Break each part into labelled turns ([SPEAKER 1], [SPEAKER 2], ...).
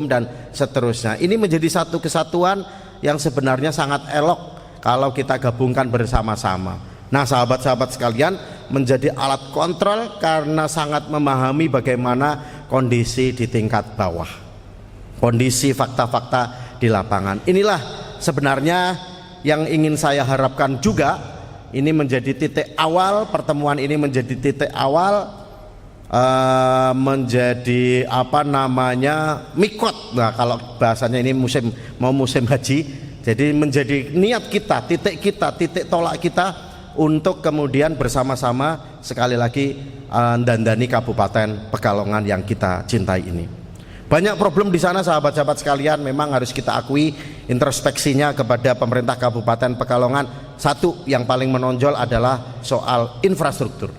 [SPEAKER 1] dan seterusnya. Ini menjadi satu kesatuan yang sebenarnya sangat elok kalau kita gabungkan bersama-sama. Nah, sahabat-sahabat sekalian, menjadi alat kontrol karena sangat memahami bagaimana kondisi di tingkat bawah, kondisi fakta-fakta di lapangan. Inilah sebenarnya yang ingin saya harapkan juga. Ini menjadi titik awal, pertemuan ini menjadi titik awal, menjadi apa namanya, mikot. Nah, kalau bahasanya ini musim haji, jadi menjadi niat kita, titik tolak kita untuk kemudian bersama-sama sekali lagi dandani Kabupaten Pekalongan yang kita cintai ini. Banyak problem di sana, sahabat-sahabat sekalian. Memang harus kita akui, introspeksinya kepada pemerintah Kabupaten Pekalongan, satu yang paling menonjol adalah soal infrastruktur.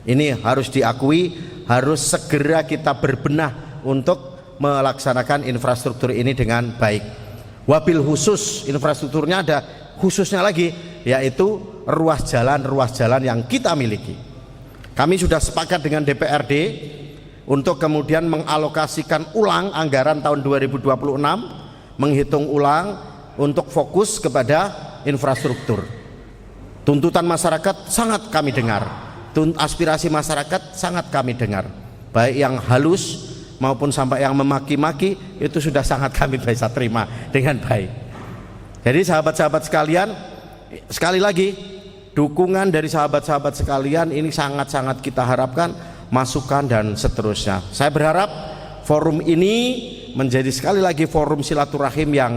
[SPEAKER 1] Ini harus diakui, harus segera kita berbenah untuk melaksanakan infrastruktur ini dengan baik. Wabil khusus, infrastrukturnya ada khususnya lagi, yaitu ruas jalan yang kita miliki. Kami sudah sepakat dengan DPRD untuk kemudian mengalokasikan ulang anggaran tahun 2026, menghitung ulang untuk fokus kepada infrastruktur. Tuntutan masyarakat sangat kami dengar, aspirasi masyarakat sangat kami dengar, baik yang halus maupun sampai yang memaki-maki, itu sudah sangat kami bisa terima dengan baik. Jadi sahabat-sahabat sekalian, sekali lagi dukungan dari sahabat-sahabat sekalian ini sangat-sangat kita harapkan, masukan dan seterusnya. Saya berharap forum ini menjadi sekali lagi forum silaturahim yang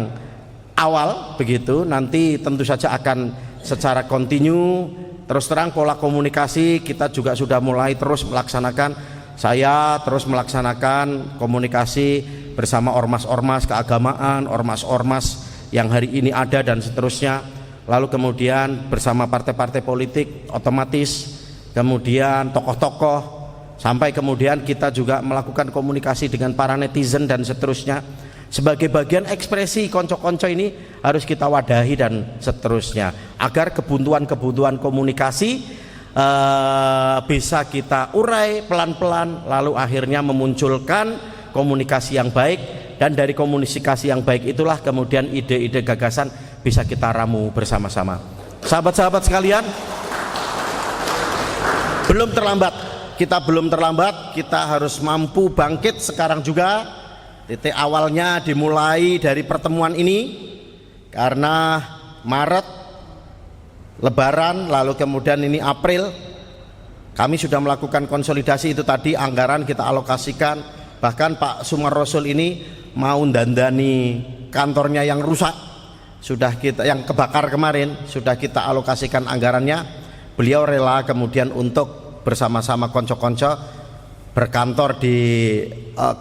[SPEAKER 1] awal begitu, nanti tentu saja akan secara kontinu. Terus terang pola komunikasi kita juga sudah mulai terus melaksanakan. Saya terus melaksanakan komunikasi bersama ormas-ormas keagamaan, ormas-ormas yang hari ini ada dan seterusnya. Lalu kemudian bersama partai-partai politik otomatis, kemudian tokoh-tokoh, sampai kemudian kita juga melakukan komunikasi dengan para netizen dan seterusnya. Sebagai bagian ekspresi konco-konco ini harus kita wadahi dan seterusnya, agar kebutuhan komunikasi bisa kita urai pelan-pelan, lalu akhirnya memunculkan komunikasi yang baik, dan dari komunikasi yang baik itulah kemudian ide-ide gagasan bisa kita ramu bersama-sama. Sahabat-sahabat sekalian, belum terlambat, kita harus mampu bangkit sekarang juga. Titik awalnya dimulai dari pertemuan ini, karena Maret Lebaran, lalu kemudian ini April, kami sudah melakukan konsolidasi itu tadi, anggaran kita alokasikan. Bahkan Pak Sumar Rasul ini mau dandani kantornya yang rusak, sudah kita, yang kebakar kemarin, sudah kita alokasikan anggarannya. Beliau rela kemudian untuk bersama-sama konco-konco berkantor di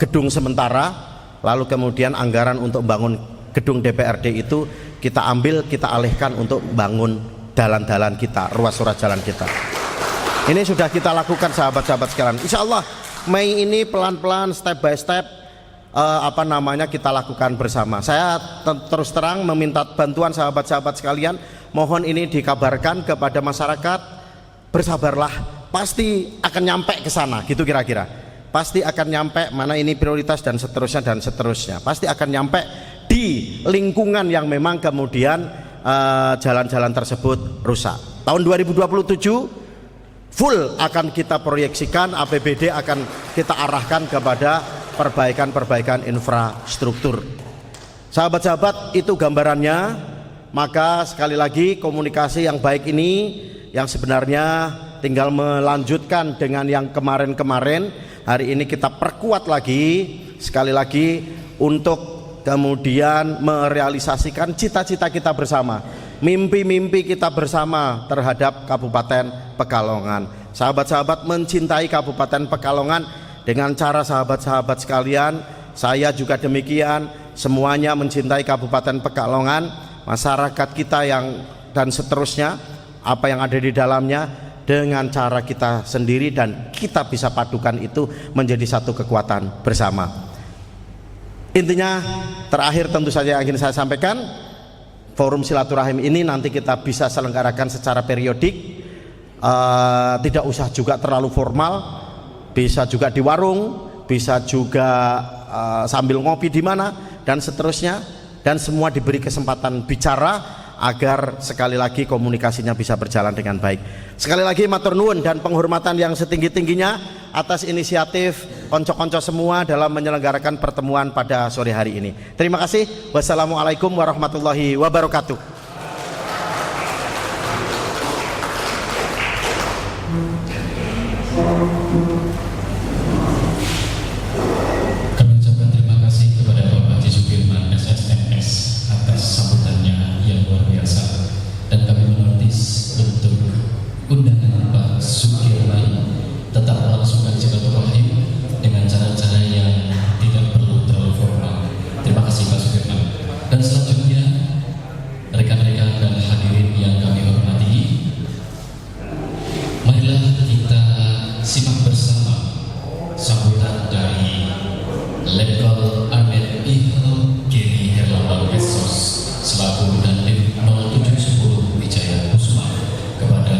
[SPEAKER 1] gedung sementara, lalu kemudian anggaran untuk bangun gedung DPRD itu kita ambil, kita alihkan untuk bangun jalan-jalan kita, ruas-ruas jalan kita. Ini sudah kita lakukan sahabat-sahabat sekalian. Insya Allah Mei ini pelan-pelan, step by step, kita lakukan bersama. Saya terus terang meminta bantuan sahabat-sahabat sekalian, mohon ini dikabarkan kepada masyarakat, bersabarlah, pasti akan nyampe ke sana, gitu kira-kira. Pasti akan nyampe, mana ini prioritas dan seterusnya, pasti akan nyampe di lingkungan yang memang kemudian jalan-jalan tersebut rusak. Tahun 2027 full akan kita proyeksikan, APBD akan kita arahkan kepada perbaikan infrastruktur. Sahabat-sahabat, itu gambarannya. Maka sekali lagi komunikasi yang baik ini yang sebenarnya tinggal melanjutkan dengan yang kemarin-kemarin. Hari ini kita perkuat lagi, sekali lagi, untuk kemudian merealisasikan cita-cita kita bersama, mimpi-mimpi kita bersama terhadap Kabupaten Pekalongan. Sahabat-sahabat mencintai Kabupaten Pekalongan dengan cara sahabat-sahabat sekalian, saya juga demikian, semuanya mencintai Kabupaten Pekalongan, masyarakat kita yang dan seterusnya, apa yang ada di dalamnya, dengan cara kita sendiri, dan kita bisa padukan itu menjadi satu kekuatan bersama. Intinya terakhir tentu saja yang ingin saya sampaikan, forum silaturahim ini nanti kita bisa selenggarakan secara periodik, tidak usah juga terlalu formal, bisa juga di warung, bisa juga sambil ngopi di mana dan seterusnya, dan semua diberi kesempatan bicara agar sekali lagi komunikasinya bisa berjalan dengan baik. Sekali lagi matur nuwun dan penghormatan yang setinggi-tingginya atas inisiatif konco-konco semua dalam menyelenggarakan pertemuan pada sore hari ini. Terima kasih. Wassalamualaikum warahmatullahi wabarakatuh.
[SPEAKER 2] Kami ucapkan terima kasih kepada Bapak Haji Sukirman SSMS atas sambutannya yang luar biasa, dan kami menotis untuk undangan Pak Sukirman tetap melangsungkan silaturahim dengan cara-cara yang tidak perlu terlalu formal. Terima kasih Pak Sukirman. Dan selanjutnya rekan-rekan dan hadirin yang kami hormati, marilah kita simak bersama sambutan dari Letkol Ahmed Ihal Geri Herlawan Mesos selaku Dandim 0710 Wijaya Kusuma kepada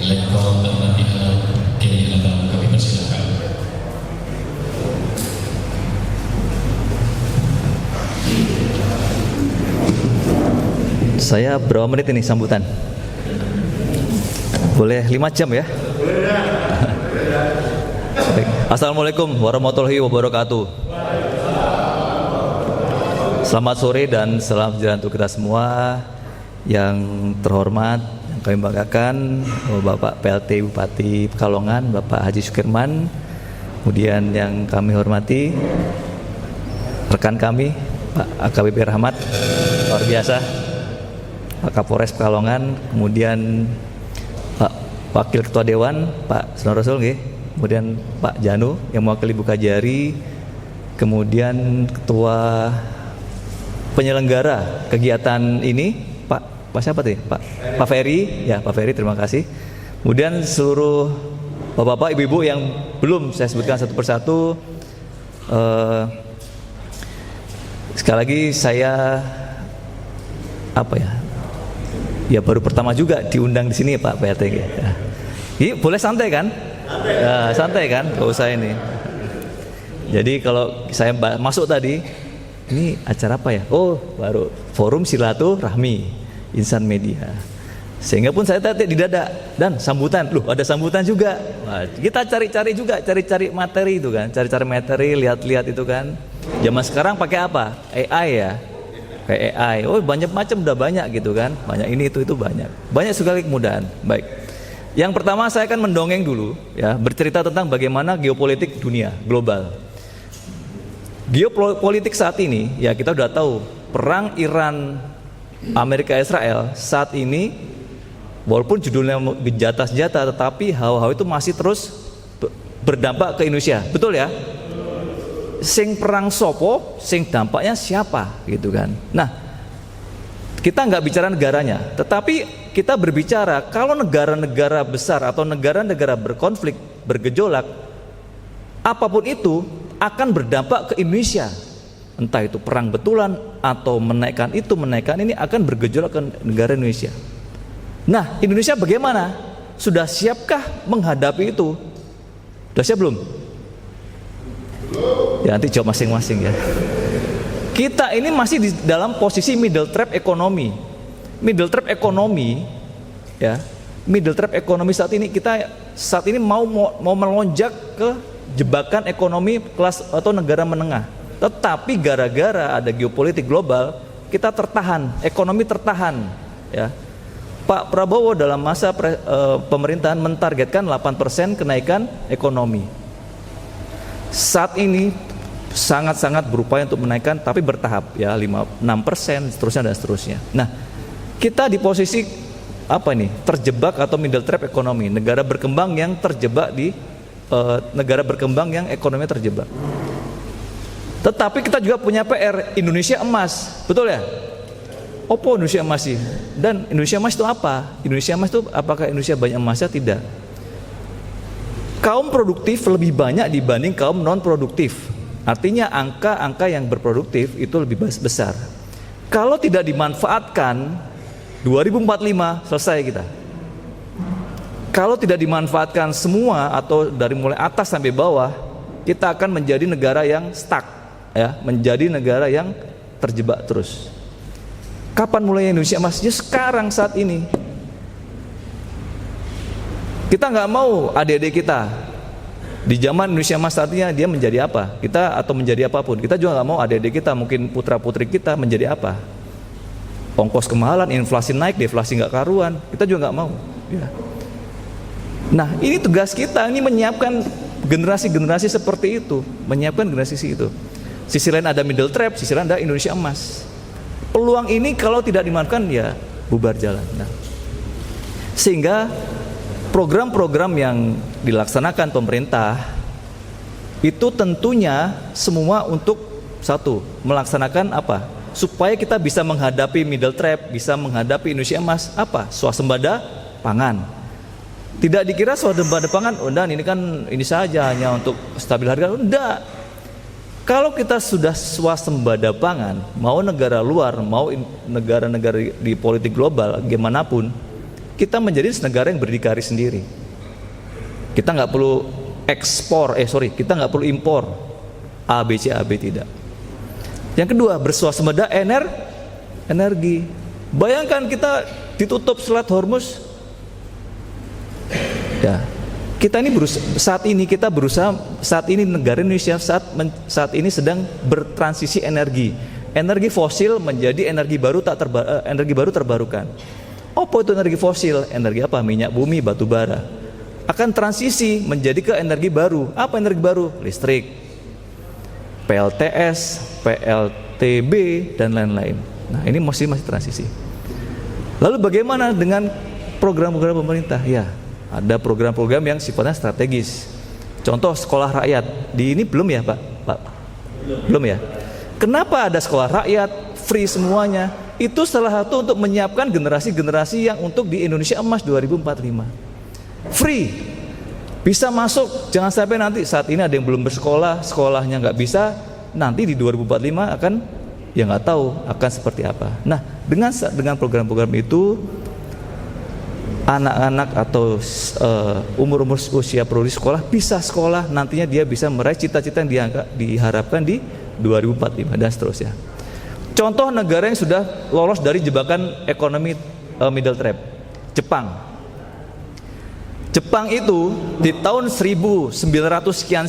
[SPEAKER 2] Letkol Ahmed Ihal Geri Herlawan. Kami persilakan.
[SPEAKER 3] Saya berapa menit ini sambutan? Boleh 5 jam ya? Baik. Assalamualaikum warahmatullahi wabarakatuh. Selamat sore dan salam sejahtera untuk kita semua. Yang terhormat, yang kami banggakan, Bapak PLT Bupati Pekalongan, Bapak Haji Sukirman. Kemudian yang kami hormati rekan kami, Pak AKBP Rahmat, luar biasa, Pak Kapolres Pekalongan, kemudian Pak Wakil Ketua Dewan, Pak Sunan Rasul, kemudian Pak Janu yang mewakili Bukajari, kemudian Ketua Penyelenggara kegiatan ini, Pak siapa tuh? Pak Ferry, ya Pak Ferry, terima kasih. Kemudian seluruh bapak-bapak, ibu-ibu yang belum saya sebutkan satu persatu. Sekali lagi saya ya baru pertama juga diundang di sini Pak PLT. Ini boleh santai kan? Ya, santai kan? Gak usah ini. Jadi kalau saya masuk tadi, ini acara apa ya? Oh, baru Forum Silaturahmi Insan Media. Sehingga pun saya tadi di dada dan sambutan. Loh, ada sambutan juga. Nah, kita cari-cari juga, cari-cari materi itu kan, cari-cari materi, lihat-lihat itu kan. Zaman sekarang pakai apa? AI ya. Kayak AI. Oh, banyak macam, udah banyak gitu kan. Banyak ini itu banyak. Banyak sekali kemudahan. Baik. Yang pertama saya akan mendongeng dulu ya, bercerita tentang bagaimana geopolitik dunia global. Geopolitik saat ini ya kita udah tahu, perang Iran Amerika Israel saat ini walaupun judulnya senjata tetapi hal-hal itu masih terus berdampak ke Indonesia. Betul ya? Sing perang sopo, sing dampaknya siapa gitu kan. Nah, kita nggak bicara negaranya, tetapi kita berbicara kalau negara-negara besar atau negara-negara berkonflik, bergejolak, apapun itu akan berdampak ke Indonesia. Entah itu perang betulan atau menaikkan ini akan bergejolak ke negara Indonesia. Nah, Indonesia bagaimana? Sudah siapkah menghadapi itu? Sudah siap belum? Ya nanti jawab masing-masing ya. Kita ini masih di dalam posisi middle trap ekonomi. Middle trap ekonomi ya. Middle trap ekonomi saat ini mau melonjak ke jebakan ekonomi kelas atau negara menengah. Tetapi gara-gara ada geopolitik global, kita tertahan, ekonomi tertahan ya. Pak Prabowo dalam masa pemerintahan mentargetkan 8% kenaikan ekonomi. Saat ini sangat-sangat berupaya untuk menaikkan, tapi bertahap ya, 6%, seterusnya dan seterusnya. Nah, kita di posisi terjebak atau middle trap ekonomi, negara berkembang yang terjebak di negara berkembang yang ekonominya terjebak. Tetapi kita juga punya PR, Indonesia emas, betul ya? Opo Indonesia emas sih? Dan Indonesia emas itu apa? Indonesia emas itu apakah Indonesia banyak emasnya? Tidak. Kaum produktif lebih banyak dibanding kaum non produktif. Artinya angka-angka yang berproduktif itu lebih besar. Kalau tidak dimanfaatkan, 2045 selesai kita. Kalau tidak dimanfaatkan semua atau dari mulai atas sampai bawah, kita akan menjadi negara yang stuck, ya menjadi negara yang terjebak terus. Kapan mulai Indonesia emas? Ya sekarang, saat ini. Kita nggak mau adik-adik kita di zaman Indonesia emas saatnya dia menjadi apa? Kita atau menjadi apapun. Kita juga nggak mau adik-adik kita, mungkin putra-putri kita menjadi apa? Ongkos kemahalan, inflasi naik, deflasi nggak karuan. Kita juga nggak mau. Ya. Nah, ini tugas kita, ini menyiapkan generasi-generasi seperti itu, menyiapkan generasi itu. Sisi lain ada middle trap, sisi lain ada Indonesia emas. Peluang ini kalau tidak dimanfaatkan ya bubar jalan. Nah, sehingga program-program yang dilaksanakan pemerintah itu tentunya semua untuk satu, melaksanakan apa? Supaya kita bisa menghadapi middle trap, bisa menghadapi Indonesia emas, apa? Swasembada pangan. Tidak dikira swasembada pangan, oh dan ini kan ini saja hanya untuk stabil harga. Enggak. Kalau kita sudah swasembada pangan, mau negara luar, mau negara-negara di politik global, gimana pun, kita menjadi negara yang berdikari sendiri. Kita nggak perlu kita nggak perlu impor ABC tidak. Yang kedua, berswasembada energi. Bayangkan kita ditutup Selat Hormuz. Ya, kita ini saat ini negara Indonesia saat ini sedang bertransisi energi fosil menjadi energi baru terbarukan. Apa itu energi fosil? Energi apa? Minyak bumi, batu bara. Akan transisi menjadi ke energi baru. Apa energi baru? Listrik, PLTS, PLTB dan lain-lain. Nah, ini masih transisi. Lalu bagaimana dengan program-program pemerintah? Ya, ada program-program yang sifatnya strategis. Contoh sekolah rakyat. Di ini belum ya, Pak? Belum ya? Kenapa ada sekolah rakyat free semuanya? Itu salah satu untuk menyiapkan generasi-generasi yang untuk di Indonesia Emas 2045. Free. Bisa masuk, jangan sampai nanti saat ini ada yang belum bersekolah, sekolahnya nggak bisa, nanti di 2045 akan ya nggak tahu akan seperti apa. Nah, dengan program-program itu anak-anak atau umur-umur usia produktif sekolah bisa sekolah, nantinya dia bisa meraih cita-cita yang diharapkan di 2045 dan seterusnya. Contoh negara yang sudah lolos dari jebakan ekonomi middle trap, Jepang itu di tahun 1900 sekian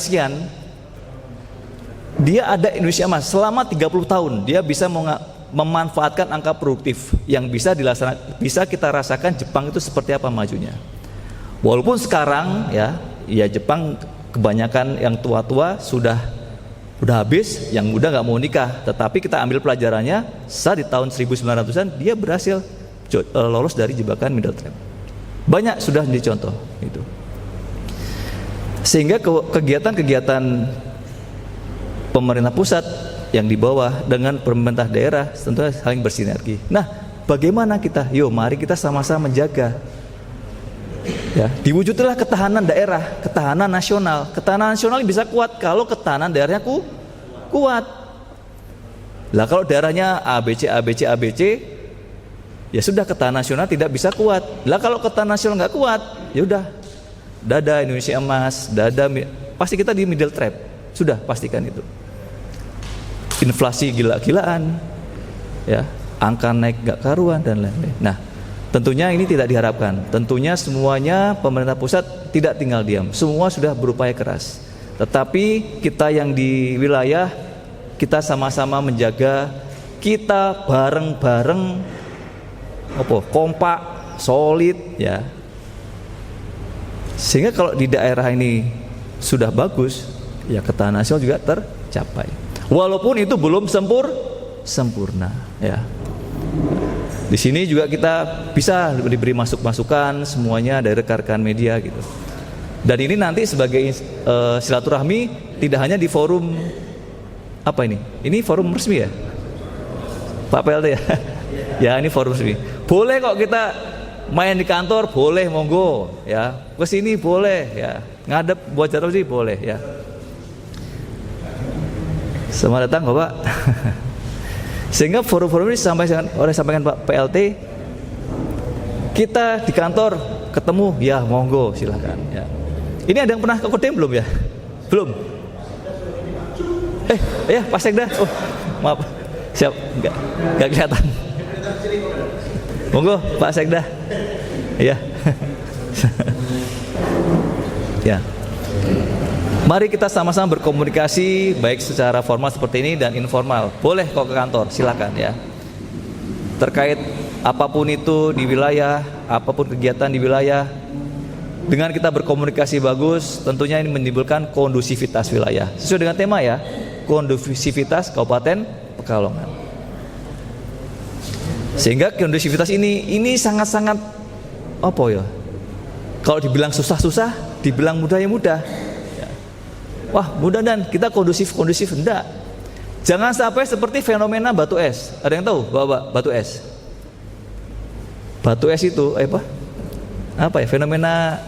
[SPEAKER 3] dia ada Indonesia emas selama 30 tahun. Dia bisa memanfaatkan angka produktif yang bisa kita rasakan Jepang itu seperti apa majunya. Walaupun sekarang ya Jepang kebanyakan yang tua-tua sudah habis, yang muda nggak mau nikah. Tetapi kita ambil pelajarannya, saat di tahun 1900-an dia berhasil lolos dari jebakan middle trap. Banyak sudah dicontoh itu. Sehingga kegiatan-kegiatan pemerintah pusat yang di bawah dengan pemerintah daerah tentunya saling bersinergi. Nah, bagaimana kita? Mari kita sama-sama menjaga. Ya, diwujudlah ketahanan daerah, ketahanan nasional. Ketahanan nasional bisa kuat kalau ketahanan daerahnya kuat. Lah kalau daerahnya ABC, ya sudah ketahanan nasional tidak bisa kuat. Lah kalau ketahanan nasional nggak kuat, ya udah, dada Indonesia emas, pasti kita di middle trap. Sudah pastikan itu. Inflasi gila-gilaan, ya, angka naik nggak karuan dan lain-lain. Nah, tentunya ini tidak diharapkan. Tentunya semuanya pemerintah pusat tidak tinggal diam. Semua sudah berupaya keras. Tetapi kita yang di wilayah, kita sama-sama menjaga, kita bareng-bareng kompak, solid ya. Sehingga kalau di daerah ini sudah bagus, ya ketahanan nasional juga tercapai. Walaupun itu belum sempurna ya. Di sini juga kita bisa diberi masukan semuanya dari rekan-rekan media gitu. Dan ini nanti sebagai silaturahmi tidak hanya di forum apa ini? Ini forum resmi ya? Pak PLT ya? Ya ini forum resmi. Boleh kok kita main di kantor, boleh monggo ya. Ke sini boleh ya. Ngadep buat jadwal sih boleh ya. Selamat datang Bapak. Sehingga forum-forum ini sampaikan Pak PLT, kita di kantor ketemu ya monggo silahkan ya. Ini ada yang pernah ke Kodim belum ya? Belum. Ya Pak Sekda. Oh, maaf. Siap, enggak kelihatan. Monggo Pak Sekda. Iya. Ya. Mari kita sama-sama berkomunikasi baik secara formal seperti ini dan informal. Boleh kok ke kantor, silakan ya. Terkait apapun itu di wilayah, apapun kegiatan di wilayah, dengan kita berkomunikasi bagus, tentunya ini menimbulkan kondusivitas wilayah. Sesuai dengan tema ya, kondusivitas Kabupaten Pekalongan. Sehingga kondusivitas ini sangat-sangat apa ya? Kalau dibilang susah-susah, dibilang mudah ya mudah. Wah mudah dan kita kondusif enggak. Jangan sampai seperti fenomena batu es. Ada yang tahu Bapak batu es? Batu es itu apa ya, fenomena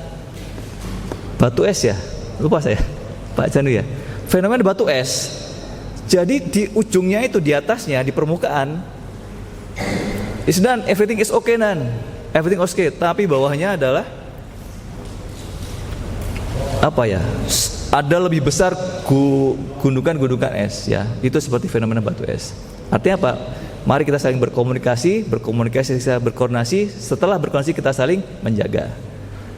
[SPEAKER 3] batu es ya, lupa saya Pak Janu ya, fenomena batu es. Jadi di ujungnya itu, di atasnya, di permukaan is done, everything is okay nan, everything okay, tapi bawahnya adalah apa ya, ada lebih besar gundukan-gundukan es ya. Itu seperti fenomena batu es. Artinya apa? Mari kita saling berkomunikasi, kita berkoordinasi. Setelah berkoordinasi kita saling menjaga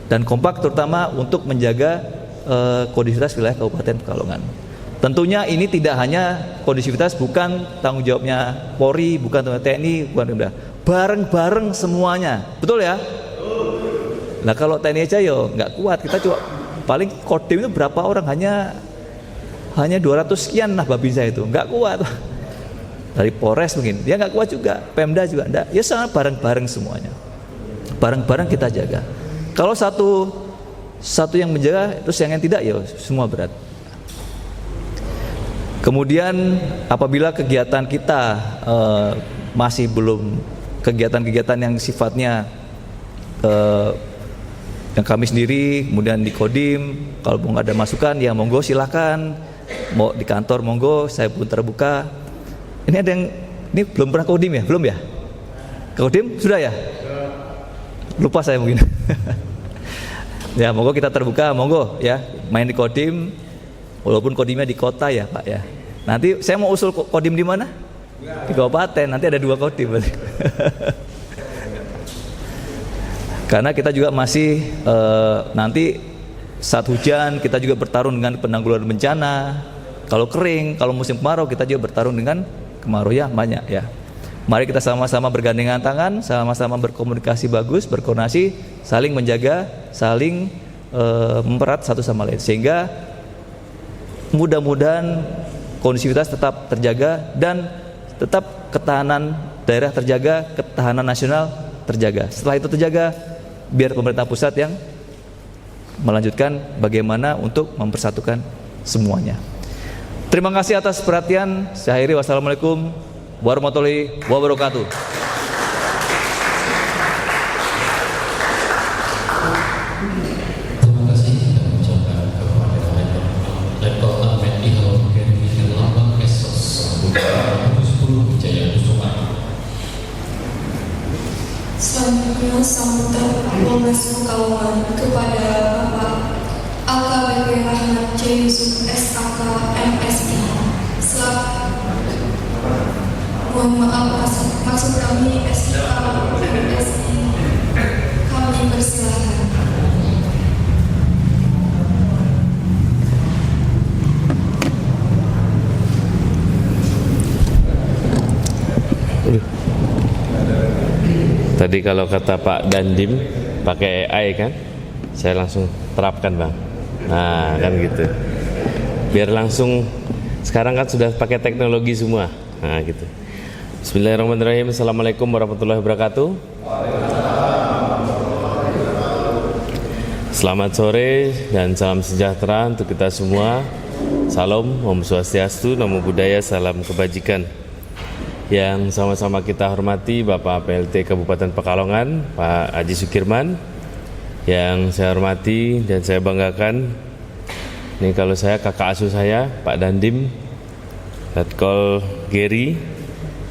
[SPEAKER 3] dan kompak, terutama untuk menjaga kondusivitas wilayah Kabupaten Pekalongan. Tentunya ini tidak hanya kondusivitas, bukan tanggung jawabnya Polri, bukan tanggung jawab TNI, bukan udah bareng-bareng semuanya. Betul ya? Nah kalau TNI aja yo nggak kuat, kita coba paling Kodim itu berapa orang, hanya 200 sekian lah Babinsa itu, nggak kuat. Dari Polres mungkin dia nggak kuat juga, Pemda juga enggak. Ya sangat bareng-bareng semuanya, bareng-bareng kita jaga. Kalau satu yang menjaga, terus yang tidak ya semua berat. Kemudian apabila kegiatan kita masih belum, kegiatan-kegiatan yang sifatnya yang kami sendiri, kemudian di Kodim, kalau mau ada masukan ya monggo silakan, mau di kantor monggo, saya pun terbuka. Ini ada yang ini belum pernah Kodim ya, belum ya? Kodim sudah ya? Lupa saya mungkin. Ya monggo kita terbuka, monggo ya main di Kodim, walaupun Kodimnya di kota ya Pak ya. Nanti saya mau usul Kodim di mana? Di kabupaten, nanti ada 2 Kodim. Karena kita juga masih nanti saat hujan kita juga bertarung dengan penanggulangan bencana. Kalau kering, kalau musim kemarau kita juga bertarung dengan kemarau ya banyak ya. Mari kita sama-sama bergandengan tangan, sama-sama berkomunikasi bagus, berkoordinasi, saling menjaga, saling mempererat satu sama lain, sehingga mudah-mudahan kondusivitas tetap terjaga dan tetap ketahanan daerah terjaga, ketahanan nasional terjaga. Setelah itu terjaga, biar pemerintah pusat yang melanjutkan bagaimana untuk mempersatukan semuanya. Terima kasih atas perhatian. Saya akhiri, wassalamualaikum warahmatullahi wabarakatuh.
[SPEAKER 2] Terima kasih kita mengucapkan kepada Letkol Ahmed Ihal Geri Lambang Esos Budaya 10 Wijaya Kusuma.
[SPEAKER 4] Selanjutnya sambutan Polres Pekalongan kepada Bapak AKBP Rahmat J. Yusuf SAK MSI. Mohon maaf maksud kami SIK MSI. Kami persilahkan.
[SPEAKER 5] Tadi kalau kata Pak Dandim pakai AI kan, saya langsung terapkan Bang. Nah kan gitu. Biar langsung, sekarang kan sudah pakai teknologi semua. Nah gitu. Bismillahirrahmanirrahim. Assalamualaikum warahmatullahi wabarakatuh. Selamat sore dan salam sejahtera untuk kita semua. Salam, Om Swastiastu, Namo Buddhaya, salam kebajikan. Yang sama-sama kita hormati Bapak PLT Kabupaten Pekalongan, Pak Haji Sukirman. Yang saya hormati dan saya banggakan, ini kalau saya kakak asuh saya, Pak Dandim, Letkol Geri.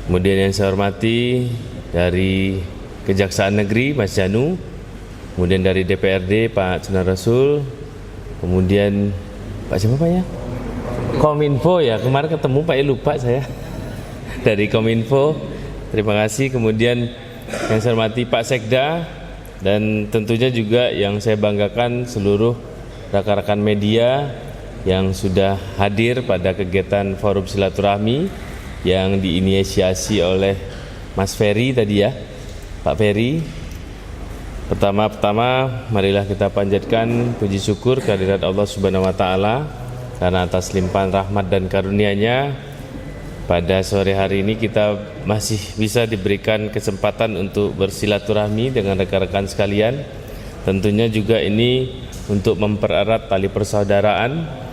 [SPEAKER 5] Kemudian yang saya hormati dari Kejaksaan Negeri, Mas Janu. Kemudian dari DPRD, Pak Sunar Rasul. Kemudian Pak siapa Pak ya? Kominfo ya, kemarin ketemu Pak, lupa saya. Dari Kominfo, terima kasih. Kemudian yang saya hormati Pak Sekda, dan tentunya juga yang saya banggakan seluruh rekan-rekan media yang sudah hadir pada kegiatan forum silaturahmi yang diinisiasi oleh Mas Ferry tadi ya, Pak Ferry. Pertama-tama marilah kita panjatkan puji syukur kehadirat Allah Subhanahu wa taala karena atas limpahan rahmat dan karunia-Nya pada sore hari ini kita masih bisa diberikan kesempatan untuk bersilaturahmi dengan rekan-rekan sekalian. Tentunya juga ini untuk mempererat tali persaudaraan.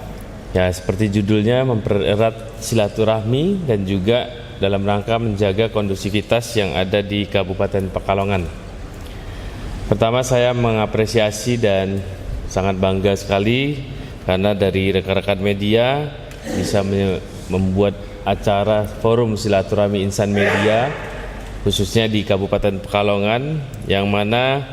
[SPEAKER 5] Ya, seperti judulnya, mempererat silaturahmi dan juga dalam rangka menjaga kondusivitas yang ada di Kabupaten Pekalongan. Pertama, saya mengapresiasi dan sangat bangga sekali karena dari rekan-rekan media bisa membuat acara forum silaturahmi insan media khususnya di Kabupaten Pekalongan, yang mana